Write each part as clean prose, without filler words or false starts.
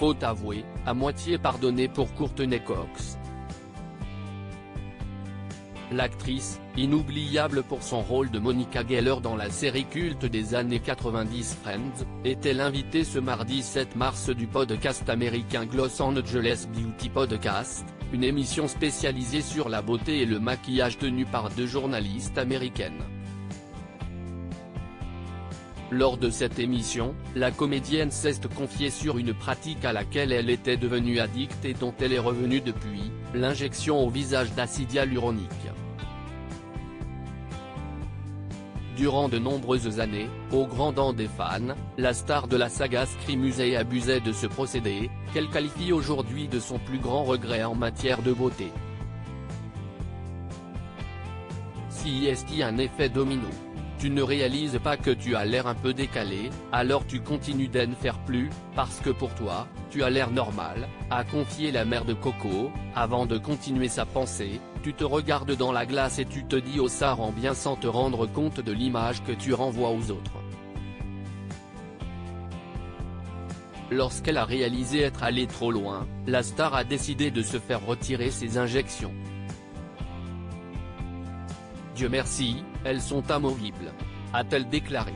faute avouée, à moitié pardonnée pour Courtney Cox. L'actrice, inoubliable pour son rôle de Monica Geller dans la série culte des années 90 Friends, était l'invitée ce mardi 7 mars du podcast américain Los Angeles Beauty Podcast, une émission spécialisée sur la beauté et le maquillage tenue par deux journalistes américaines. Lors de cette émission, la comédienne s'est confiée sur une pratique à laquelle elle était devenue addicte et dont elle est revenue depuis, l'injection au visage d'acide hyaluronique. Durant de nombreuses années, au grand dam des fans, la star de la saga Scream usait et abusait de ce procédé, qu'elle qualifie aujourd'hui de son plus grand regret en matière de beauté. Si est un effet domino. Tu ne réalises pas que tu as l'air un peu décalé, alors tu continues d'en faire plus, parce que pour toi, tu as l'air normal, a confié la mère de Coco, avant de continuer sa pensée, tu te regardes dans la glace et tu te dis oh ça rend bien sans te rendre compte de l'image que tu renvoies aux autres. Lorsqu'elle a réalisé être allée trop loin, la star a décidé de se faire retirer ses injections. Dieu merci, elles sont amovibles, a-t-elle déclaré.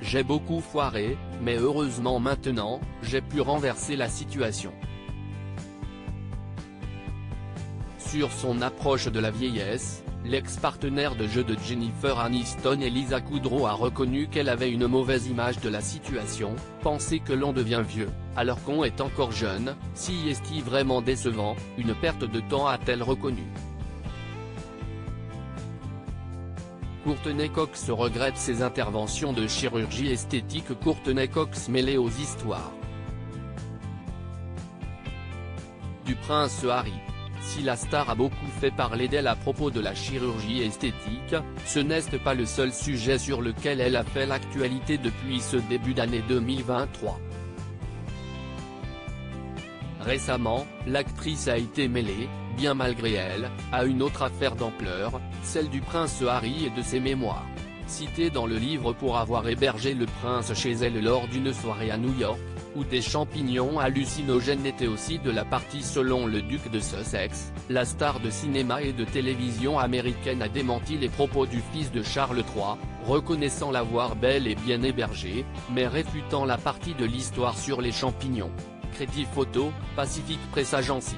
J'ai beaucoup foiré, mais heureusement maintenant, j'ai pu renverser la situation. Sur son approche de la vieillesse, l'ex-partenaire de jeu de Jennifer Aniston et Lisa Kudrow a reconnu qu'elle avait une mauvaise image de la situation, penser que l'on devient vieux, alors qu'on est encore jeune, si est-il vraiment décevant, une perte de temps a-t-elle reconnu. Courtney Cox regrette ses interventions de chirurgie esthétique. Courtney Cox mêlée aux histoires du prince Harry. Si la star a beaucoup fait parler d'elle à propos de la chirurgie esthétique, ce n'est pas le seul sujet sur lequel elle a fait l'actualité depuis ce début d'année 2023. Récemment, l'actrice a été mêlée, bien malgré elle, à une autre affaire d'ampleur, celle du prince Harry et de ses mémoires. Citée dans le livre pour avoir hébergé le prince chez elle lors d'une soirée à New York, où des champignons hallucinogènes étaient aussi de la partie selon le duc de Sussex, la star de cinéma et de télévision américaine a démenti les propos du fils de Charles III, reconnaissant l'avoir bel et bien hébergé, mais réfutant la partie de l'histoire sur les champignons. Crédit photo, Pacific Press Agency.